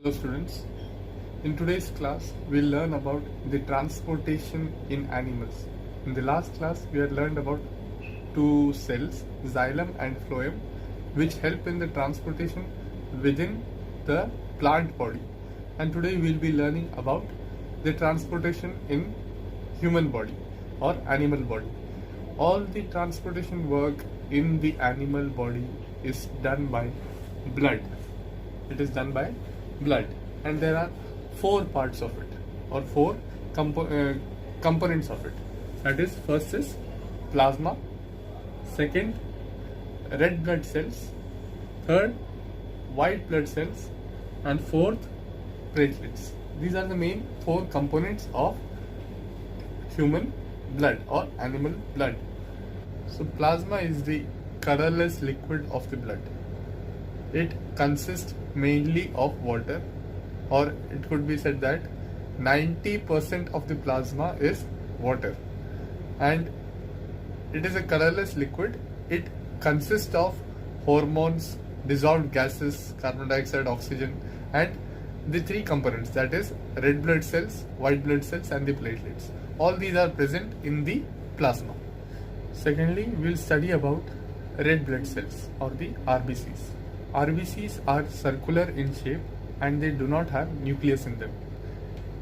Hello students, in today's class we'll learn about the transportation in animals. In the last class we had learned about two cells, xylem and phloem, which help in the transportation within the plant body. And today we'll be learning about the transportation in human body or animal body. All the transportation work in the animal body is done by blood. It is done by blood, and there are four parts of it or four components of it. That is, first is plasma, second red blood cells, third white blood cells, and fourth platelets. These are the main four components of human blood or animal blood. So plasma is the colorless liquid of the blood. It consists mainly of water, or it could be said that 90% of the plasma is water, and it is a colorless liquid. It consists of hormones, dissolved gases, carbon dioxide, oxygen, and the three components, that is red blood cells, white blood cells, and the platelets. All these are present in the plasma. Secondly, we'll study about red blood cells or the RBCs. RBCs are circular in shape and they do not have nucleus in them.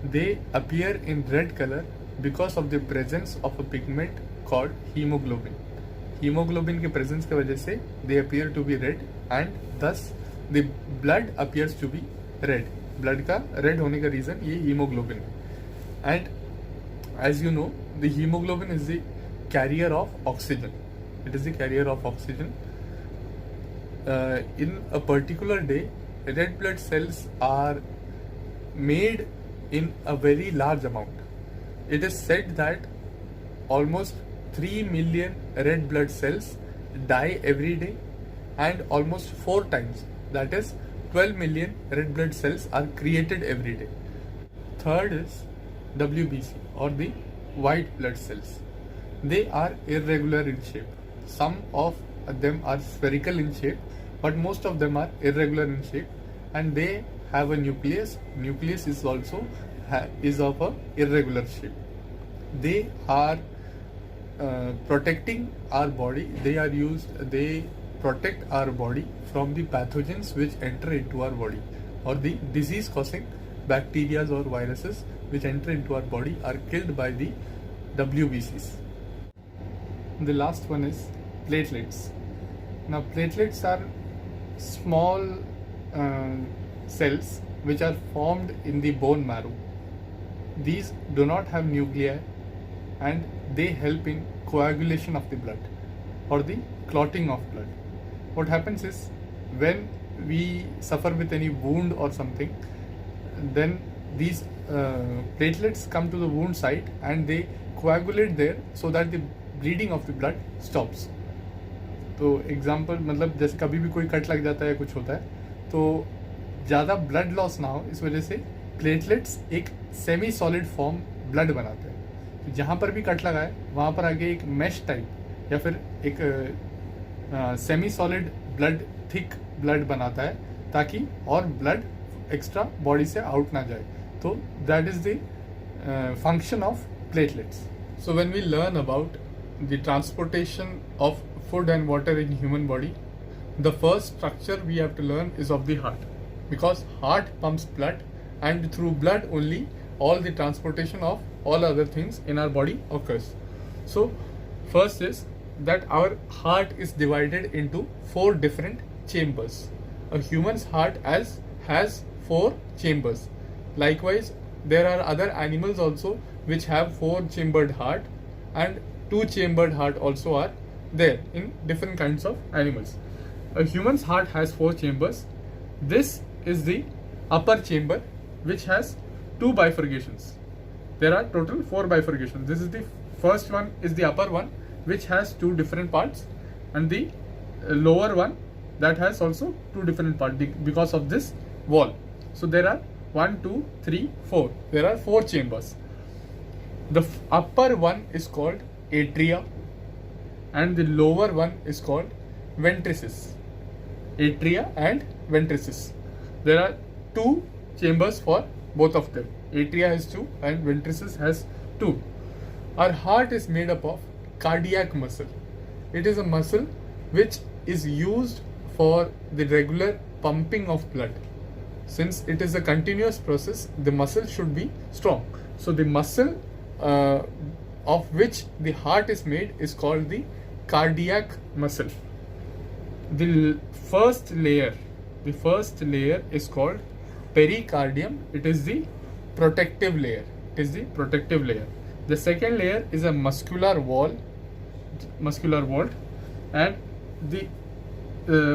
They appear in red color because of the presence of a pigment called hemoglobin. Hemoglobin के presence के वजह से they appear to be red, and thus the blood appears to be red. Blood का red होने का reason ये hemoglobin है. And as you know, the hemoglobin is the carrier of oxygen. It is the carrier of oxygen. In a particular day, red blood cells are made in a very large amount. It is said that almost 3 million red blood cells die every day, and almost 4 times, that is 12 million red blood cells are created every day. Third is WBC or the white blood cells. They are irregular in shape. Some of them are spherical in shape, but most of them are irregular in shape, and they have a nucleus. Nucleus is also is of a irregular shape. They are protecting our body. They protect our body from the pathogens which enter into our body, or the disease causing bacteria or viruses which enter into our body are killed by the WBCs. The last one is platelets. Now platelets are small cells which are formed in the bone marrow. These do not have nuclei, and they help in coagulation of the blood or the clotting of blood. What happens is, when we suffer with any wound or something, then these platelets come to the wound site and they coagulate there so that the bleeding of the blood stops. तो example मतलब जैसे कभी भी कोई cut लग जाता है, कुछ होता है, तो ज़्यादा ब्लड लॉस ना हो, इस वजह से प्लेटलेट्स एक सेमी सॉलिड फॉर्म ब्लड बनाते हैं. तो जहाँ पर भी कट लगा है वहाँ पर आगे एक मैश टाइप या फिर एक semi solid blood, thick blood बनाता है, ताकि और ब्लड एक्स्ट्रा बॉडी से आउट ना जाए. तो that is the function of platelets. So when we learn about the transportation of food and water in human body, the first structure we have to learn is of the heart, because heart pumps blood, and through blood only all the transportation of all other things in our body occurs. So first is that our heart is divided into 4 different chambers. A human's heart has 4 chambers. Likewise, there are other animals also which have 4 chambered heart, and 2 chambered heart also are there in different kinds of animals. A human's heart has 4 chambers. This is the upper chamber, which has 2 bifurcations. There are total 4 bifurcations. This is the first one, is the upper one, which has 2 different parts, and the lower one that has also 2 different parts because of this wall. So there are 1, 2, 3, 4. There are 4 chambers. The upper one is called atria, and the lower one is called ventrices. Atria and ventrices. There are two chambers for both of them. Atria has 2 and ventricle has 2. Our heart is made up of cardiac muscle. It is a muscle which is used for the regular pumping of blood. Since it is a continuous process, the muscle should be strong. So the muscle of which the heart is made is called the cardiac muscle. The first layer is called pericardium. It is the protective layer. The second layer is a muscular wall, and the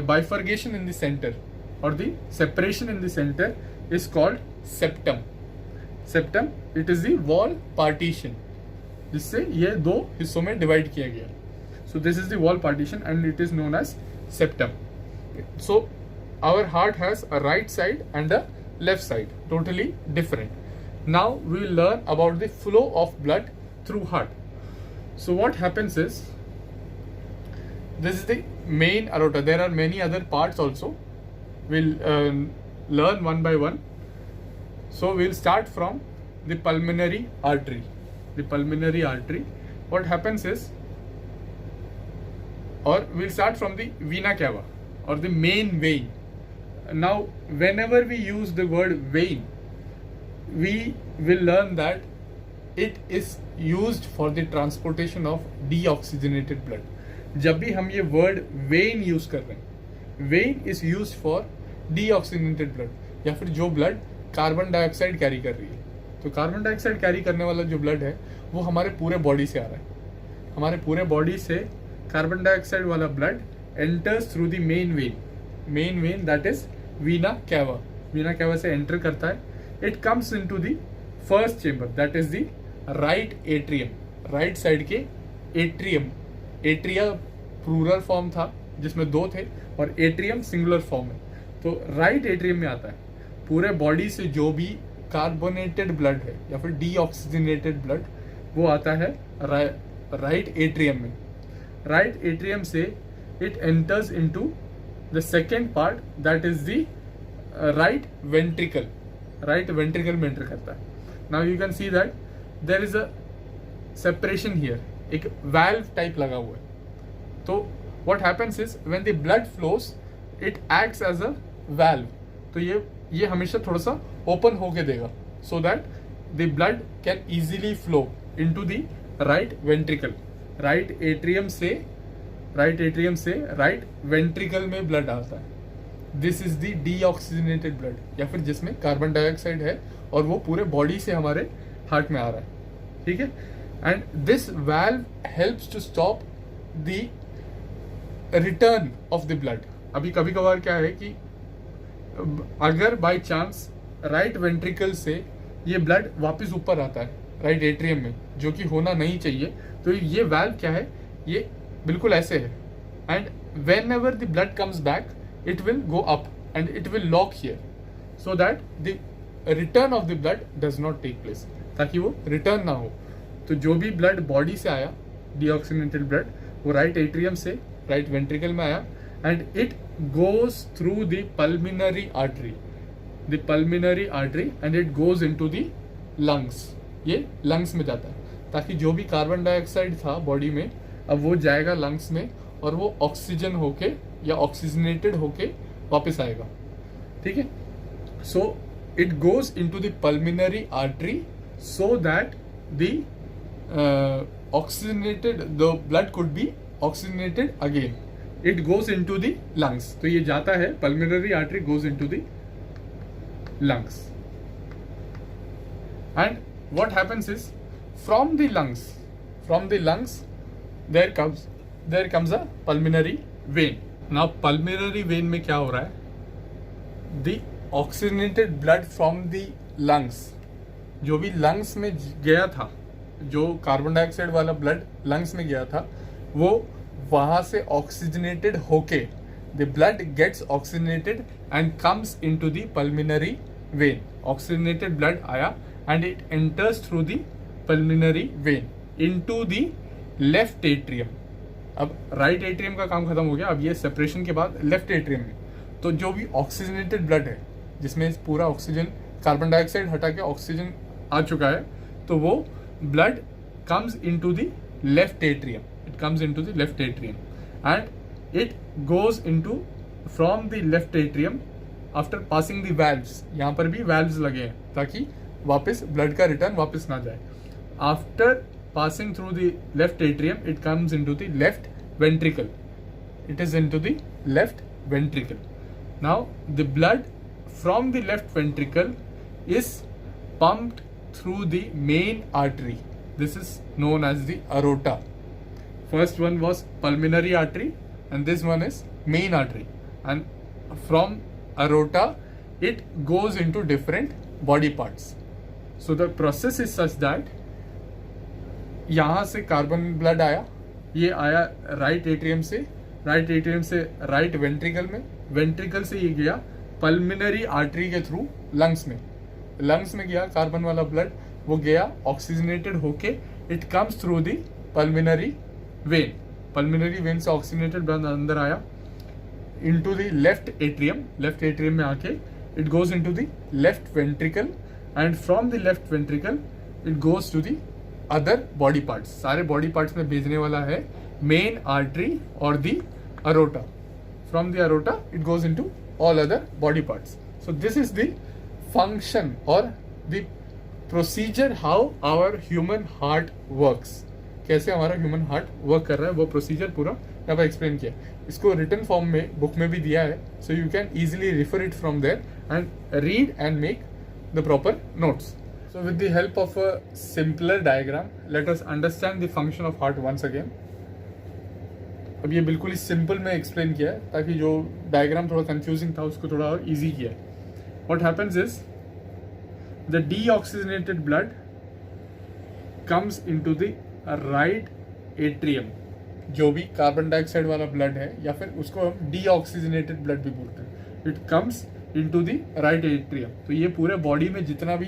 bifurcation in the center or the separation in the center is called septum. It is the wall partition, जिससे ये दो हिस्सों में divide किया गया. So this is the wall partition and it is known as septum. So our heart has a right side and a left side, totally different. Now we will learn about the flow of blood through heart. So what happens is, this is the main aorta. There are many other parts also. We'll learn one by one. So we'll start from the pulmonary artery. What happens is, or we'll start from the vena cava or the main vein. Now whenever we use the word vein, we will learn that it is used for the transportation of deoxygenated blood. जब भी हम ये word when use कर रहे हैं, when is use for deoxygenated blood, या फिर जो ब्लड कार्बन डाइऑक्साइड कैरी कर रही है. तो कार्बन डाइऑक्साइड कैरी करने वाला जो ब्लड है वो हमारे पूरे बॉडी से आ रहा है. हमारे पूरे बॉडी से कार्बन डाइऑक्साइड वाला blood enters through the main vein that is Veena cava से एंटर करता है. It comes into the first chamber that is the right atrium. Right side के एट्रियम, एट्रिया प्लूरल फॉर्म था जिसमें 2 थे और एट्रियम सिंगुलर फॉर्म है. तो राइट एट्रियम में आता है. पूरे बॉडी से जो भी कार्बोनेटेड ब्लड है या फिर डीऑक्सीजनेटेड ब्लड वो आता है राइट एट्रियम में. राइट एट्रियम से it enters into the second part that is the right ventricle. Right ventricle में एंटर करता है. Now you can see that there is a separation here. एक वाल्व टाइप लगा हुआ है. तो what happens is when the blood flows it acts as a valve. तो ये हमेशा थोड़ा सा ओपन होके देगा so that the blood can easily flow into the right ventricle. Right atrium से राइट वेंट्रिकल में ब्लड आता है. This is the deoxygenated blood, या फिर जिसमें कार्बन डाइऑक्साइड है और वो पूरे बॉडी से हमारे हार्ट में आ रहा है. ठीक है. And this valve helps to stop the return of the blood. अभी कभी कभार क्या है कि अगर बाय चांस राइट वेंट्रिकल से ये ब्लड वापस ऊपर आता है राइट एट्रियम में, जो कि होना नहीं चाहिए, तो ये वाल्व क्या है, ये बिल्कुल ऐसे है. And whenever the blood comes back it will go up and it will lock here so that the return of the blood does not take place, ताकि वो रिटर्न ना हो. तो जो भी ब्लड बॉडी से आया डीऑक्सीजनेटेड ब्लड वो राइट एट्रियम से राइट वेंट्रिकल में आया and it goes through the pulmonary artery and it goes into the lungs. ये लंग्स में जाता है ताकि जो भी कार्बन डाइऑक्साइड था बॉडी में अब वो जाएगा लंग्स में और वो ऑक्सीजन होके या ऑक्सीजनेटेड होके वापस आएगा. ठीक है. So it goes into the pulmonary artery so that the blood could be oxygenated again. It goes into the lungs. तो ये जाता है, pulmonary artery goes into the lungs. And what happens is from the lungs there comes a pulmonary vein. Now pulmonary vein में क्या हो रहा है, the oxygenated blood from the lungs, जो भी लंग्स में गया था, जो कार्बन डाइऑक्साइड वाला ब्लड लंग्स में गया था, वो वहां से ऑक्सीजनेटेड होके the blood gets oxygenated and comes into the pulmonary vein. Oxygenated blood आया and it enters through the pulmonary vein into the left atrium. अब राइट एट्रियम का काम खत्म हो गया. अब ये सेपरेशन के बाद लेफ्ट एट्रियम में तो जो भी ऑक्सीजनेटेड ब्लड है जिसमें पूरा ऑक्सीजन कार्बन डाइऑक्साइड हटा के ऑक्सीजन आ चुका है, तो वो blood comes into the left atrium. It comes into the left atrium and it goes into from the left atrium after passing the valves. यहाँ पर भी valves लगे हैं ताकि वापस ब्लड का रिटर्न वापस ना जाए. After passing through the left atrium, it comes into the left ventricle. It is into the left ventricle. Now the blood from the left ventricle is pumped through the main artery. This is known as the aorta. First one was pulmonary artery and this one is main artery, and from aorta it goes into different body parts. So the process is such that यहाँ से carbon blood आया, ये आया right atrium से right ventricle में, ventricle से ये गया पल्मिनरी आर्टरी के थ्रू लंग्स में गया कार्बन वाला ब्लड, वो गया ऑक्सीजनेटेड होके, it comes through the pulmonary vein से ऑक्सीजनेटेड ब्लड अंदर आया इनटू द लेफ्ट एट्रियम में आके it goes into the left ventricle and from the left ventricle it goes to the other body parts. सारे body parts में भेजने वाला है मेन आर्टरी और the aorta. From the aorta it goes into all other body parts. So this is the function और the procedure how our human heart works. कैसे हमारा human heart work कर रहा है वो प्रोसीजर पूरा यहाँ पर एक्सप्लेन किया. इसको रिटन फॉर्म में बुक में भी दिया है, so you can easily refer it from there and read and make the proper notes. So with the help of a simpler diagram let us understand the function of heart once again. अब ये बिल्कुल ही simple में explain किया है ताकि जो diagram थोड़ा confusing था उसको थोड़ा और ईजी किया है. What happens is the deoxygenated blood comes into the right atrium. जो भी कार्बन डाइऑक्साइड वाला ब्लड है या फिर उसको हम डीऑक्सीजनेटेड ब्लड भी बोलते हैं, it comes into the right atrium. तो ये पूरे बॉडी में जितना भी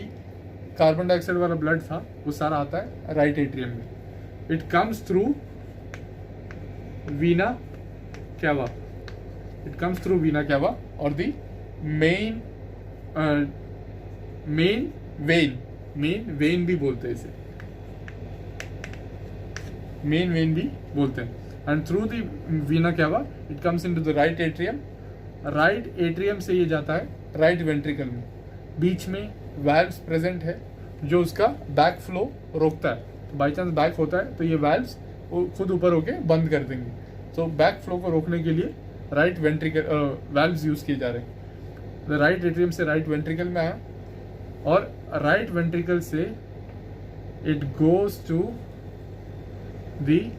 कार्बन डाइऑक्साइड वाला ब्लड था वो सारा आता है राइट एट्रियम में. It comes through Veena cava, और द मेन वेन भी बोलते हैं इसे, मेन वेन भी बोलते हैं. And through the Veena cava it comes into the right atrium से ये जाता है राइट वेंट्रिकल में. बीच में वाल्व्स प्रेजेंट है जो उसका बैक फ्लो रोकता है. तो बाई चांस बैक होता है तो ये वाल्व्स खुद ऊपर होके बंद कर देंगे. तो बैक फ्लो को रोकने के लिए राइट वेंट्रिकल वाल्व्स यूज किए जा रहे हैं. राइट एट्रियम से राइट वेंट्रिकल में आया और राइट वेंट्रिकल से it goes to the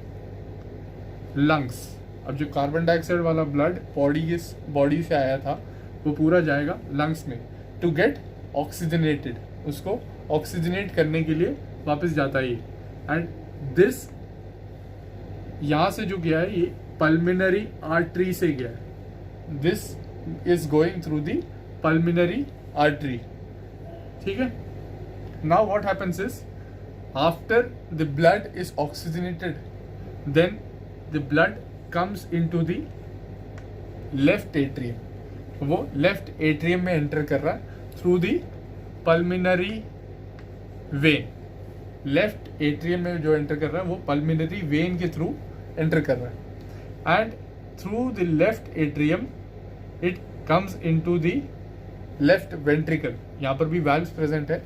lungs. अब जो कार्बन डाइऑक्साइड वाला ब्लड बॉडी से आया था वो पूरा जाएगा लंग्स में टू गेट ऑक्सीजनेटेड. उसको ऑक्सीजनेट करने के लिए वापस जाता है ये. एंड दिस यहाँ से जो गया है ये पल्मिनरी आर्टरी से गया है. This is going through the pulmonary artery. ठीक है. Now what happens is after the blood is oxygenated then the blood comes into the left atrium. वो लेफ्ट एट्रियम में एंटर कर रहा है through the pulmonary vein. Left atrium में जो enter कर रहा है वो पल्मिनरी वेन के थ्रू एंटर कर रहा है. And through the left atrium it comes into the left ventricle. यहाँ पर भी वाल्व्स प्रेजेंट है.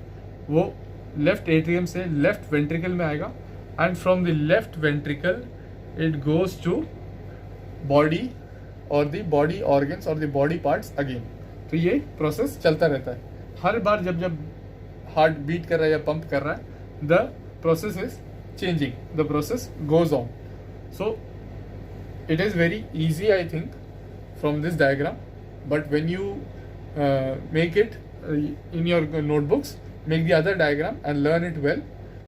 वो लेफ्ट एट्रियम से लेफ्ट वेंट्रिकल में आएगा and from the left ventricle it goes to body और द बॉडी ऑर्गन्स और द बॉडी पार्ट्स अगेन. तो ये प्रोसेस चलता रहता है. हर बार जब हार्ट बीट कर रहा है या पंप कर रहा है the process is changing, the process goes on. So it is very easy I think from this diagram, but when you make it in your notebooks, make the other diagram and learn it well.